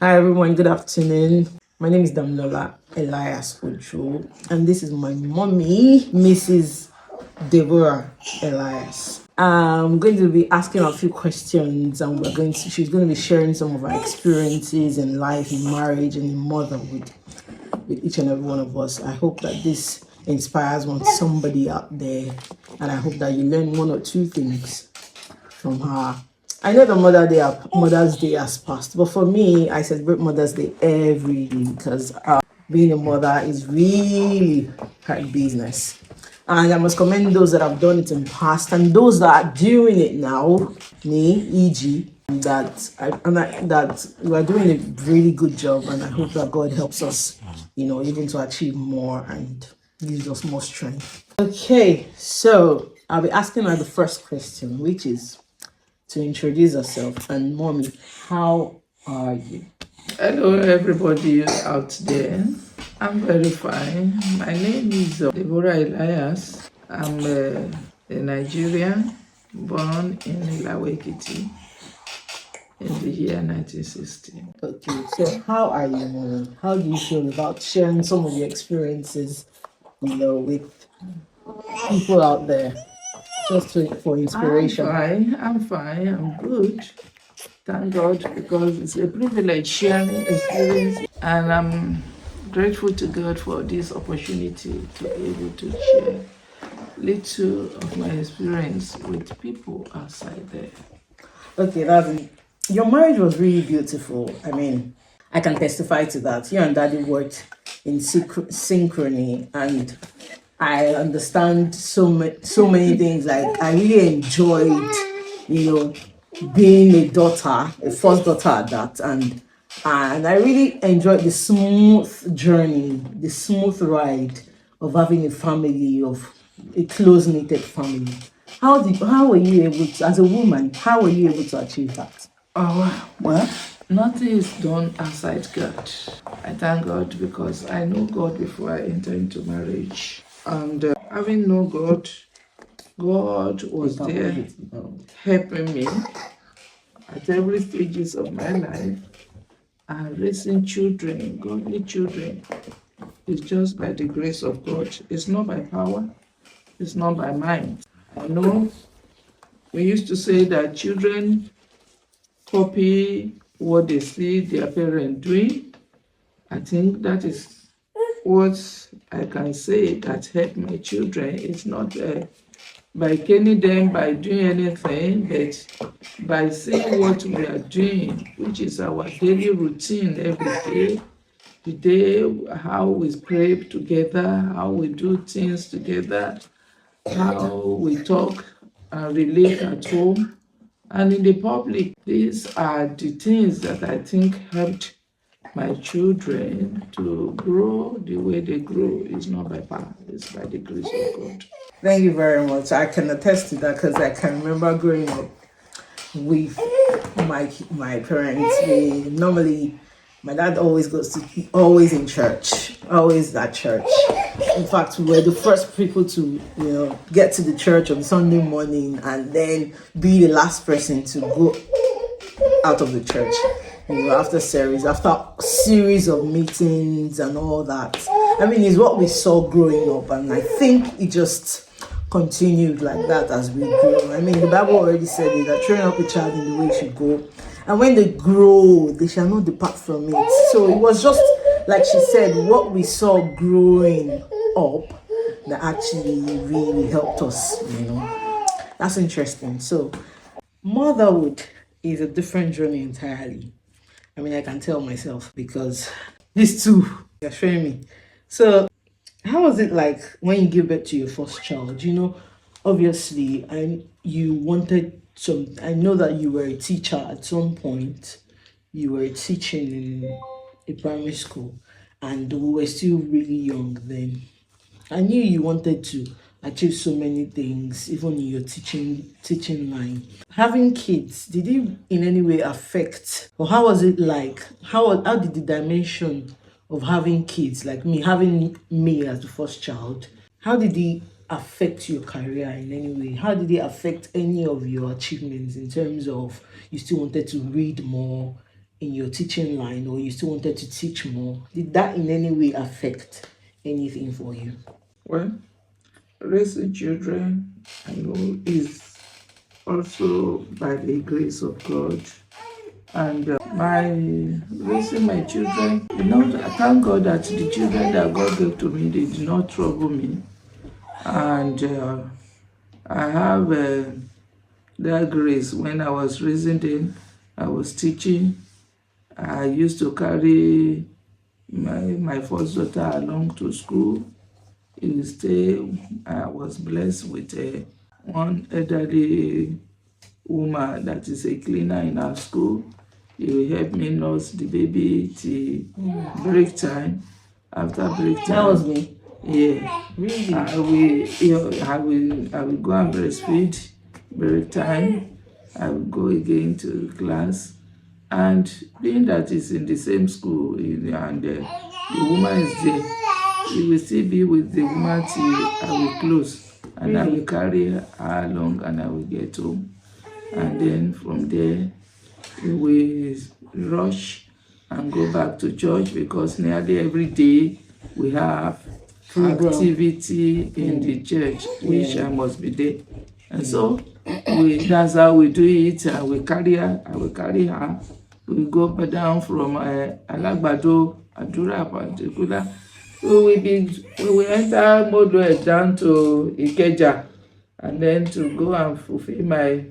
Hi everyone, good afternoon. My name is Damielias Ojo, and this is my mommy, Mrs. Deborah Elias. I'm going to be asking a few questions, and she's going to be sharing some of her experiences in life, in marriage, and in motherhood with each and every one of us. I hope that this inspires somebody out there, and I hope that you learn one or two things from her. I know the Mother's Day has passed, but for me, I celebrate Mother's Day every day because being a mother is really hard business. And I must commend those that have done it in the past and those that are doing it now, me, e.g., that we are doing a really good job, and I hope that God helps us, even to achieve more and gives us more strength. Okay, so I'll be asking her the first question, which is to introduce herself. And mommy, how are you? Hello, everybody out there. I'm very fine. My name is Deborah Elias. I'm a Nigerian, born in Ilawekiti in the year 1960. Okay, so how are you, mommy? How do you feel about sharing some of your experiences, with people out there, for inspiration? I'm fine, I'm good. Thank God, because it's a privilege sharing experience, and I'm grateful to God for this opportunity to be able to share little of my experience with people outside there. Okay, your marriage was really beautiful. I mean, I can testify to that. You and daddy worked in synchrony, and I understand so many things. Like, I really enjoyed, being a first daughter at that, and I really enjoyed the smooth journey, the smooth ride of having a family, of a close knitted family. How were you able to, as a woman, how were you able to achieve that? Oh, well, nothing is done outside God. I thank God because I know God before I enter into marriage. And having known God, God was there helping me at every stages of my life. And raising children, godly children, is just by the grace of God. It's not by power, it's not by might. I know we used to say that children copy what they see their parents doing. I think that is what I can say that helped my children. It's not by caning them by doing anything, but by seeing what we are doing, which is our daily routine every day. The day, how we pray together, how we do things together, how we talk and relate at home and in the public. These are the things that I think helped my children to grow the way they grow. It's not by power, it's by the grace of God. Thank you very much. I can attest to that because I can remember growing up with my parents. My dad always always in church, always at church. In fact, we were the first people to get to the church on Sunday morning, and then be the last person to go out of the church. After series of meetings and all that. I mean, it's what we saw growing up, and I think it just continued like that as we grew. I mean, the Bible already said it, that train up a child in the way it should go, and when they grow, they shall not depart from it. So it was just like she said, what we saw growing up that actually really helped us. That's interesting. So motherhood is a different journey entirely. I mean, I can tell myself because these two are showing me. So, how was it like when you give birth to your first child? Obviously, you wanted some. I know that you were a teacher at some point. You were teaching in a primary school, and we were still really young then. I knew you wanted to achieve so many things, even in your teaching line. Having kids, did it in any way affect, or how was it like? How did the dimension of having kids, like having me as the first child, how did it affect your career in any way? How did it affect any of your achievements in terms of you still wanted to read more, in your teaching line, or you still wanted to teach more? Did that in any way affect anything for you? Well, raising children, I know, is also by the grace of God. And my raising my children, I thank God that the children that God gave to me, they did not trouble me. And I have that grace. When I was raising them, I was teaching. I used to carry my first daughter along to school. I was blessed with one elderly woman that is a cleaner in our school. He will help me nurse the baby till break time. After break time, That was me. yeah, Really? I will go and breastfeed. Break time, I will go again to class. And being that it's in the same school, and the woman is there, you will still be with the woman till I will close, and I will carry her along, and I will get home. And then from there, we will rush and go back to church, because nearly every day we have activity in the church, which I must be there. And so that's how we do it. I will carry her. We go down from Alagbado, Adura particular. We will enter Motherhood down to Ikeja, and then to go and fulfill my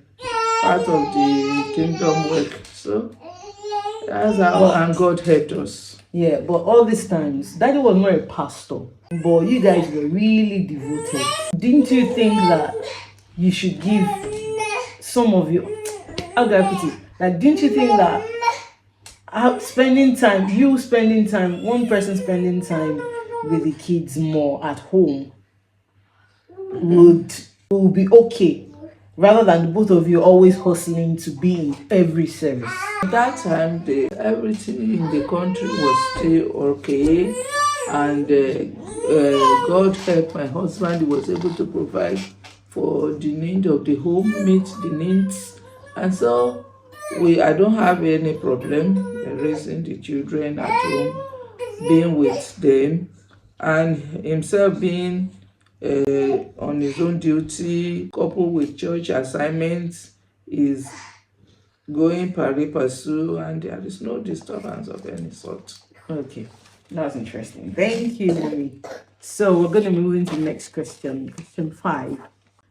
part of the kingdom work. So that's how, and God helped us. Yeah, but all these times, Daddy was not a pastor, but you guys were really devoted. Didn't you think that you should give some of your, how do I put it? Like, didn't you think that spending time, one person spending time with the kids more at home would be okay, rather than the both of you always hustling to be in every service? At that time, everything in the country was still okay, and God helped my husband. He was able to provide for the need of the home, meet the needs, and so I don't have any problem raising the children at home, being with them, and himself being on his own duty, coupled with church assignments, is going pari passu, and there is no disturbance of any sort. Okay, that's interesting. Thank you, Mommy. So we're going to move into the next question, question 5.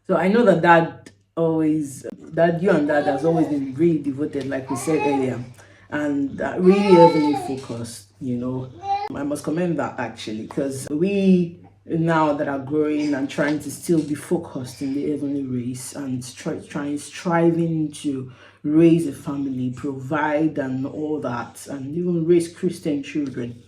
So I know that you and Dad has always been really devoted, like we said earlier, and really heavily focused. I must commend that, actually, because we now that are growing and trying to still be focused in the heavenly race, and striving to raise a family, provide and all that, and even raise Christian children.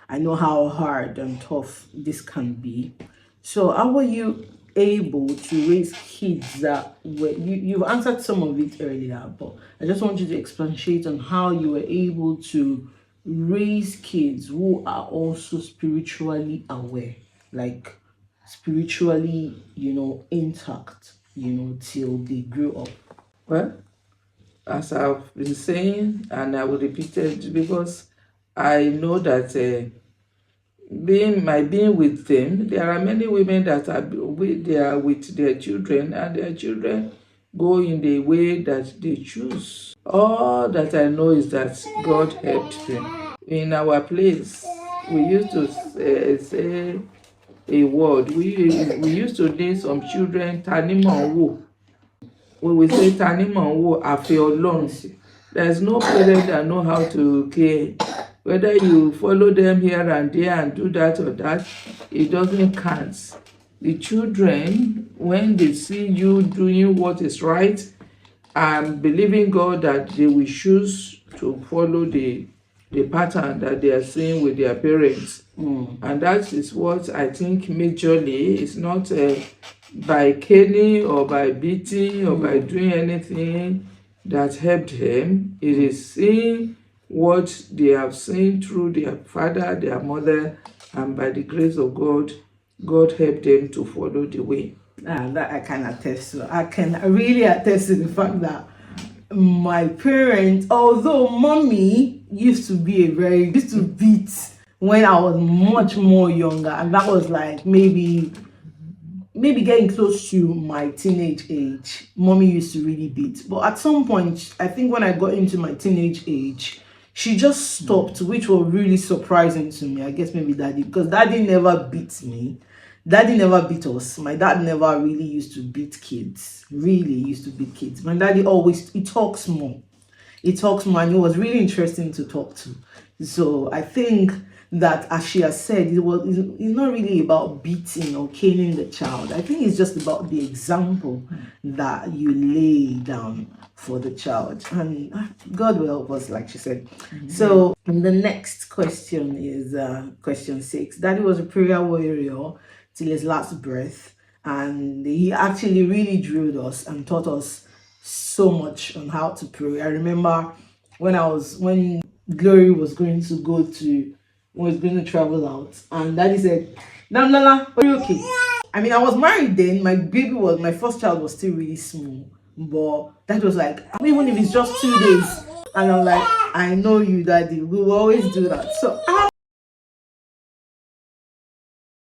I know how hard and tough this can be. So how were you able to raise kids that you've answered some of it earlier, but I just want you to expatiate on how you were able to raise kids who are also spiritually aware, like spiritually, intact, till they grow up. Well, as I've been saying, and I will repeat it, because I know that being with them, there are many women that they are with their children, and their children go in the way that they choose. All that I know is that God helped them. In our place, we used to say a word. We used to name some children Tanimo. When we say Tanimo, Afe Olorun. There's no parent that know how to care. Whether you follow them here and there and do that or that, it doesn't count. The children, when they see you doing what is right, and believing God that they will choose to follow the pattern that they are seeing with their parents. And that is what I think majorly is not by caning or by beating or by doing anything that helped them. It is seeing what they have seen through their father, their mother, and by the grace of God, God helped them to follow the way. That I can attest to. I can really attest to the fact that my parents, although mommy used to beat when I was much more younger, and that was like maybe getting close to my teenage age. Mommy used to really beat, but at some point, I think when I got into my teenage age, she just stopped, which was really surprising to me. I guess maybe daddy, because daddy never beat me. Daddy never beat us. My dad never really used to beat kids. Really used to beat kids. My daddy always, he talks more. He talks more, and it was really interesting to talk to. So I think that, as she has said, it's not really about beating or caning the child. I think it's just about the example that you lay down for the child, and God will help us, like she said. So the next question is question 6. Daddy was a prayer warrior till his last breath, and he actually really drilled us and taught us so much on how to pray. I remember when Glory was going to travel out, and daddy said, Nala, are you okay? I mean, I was married then. My first child was still really small, but that was like, even if it's just 2 days, and I'm like, I know you, daddy, we will always do that. So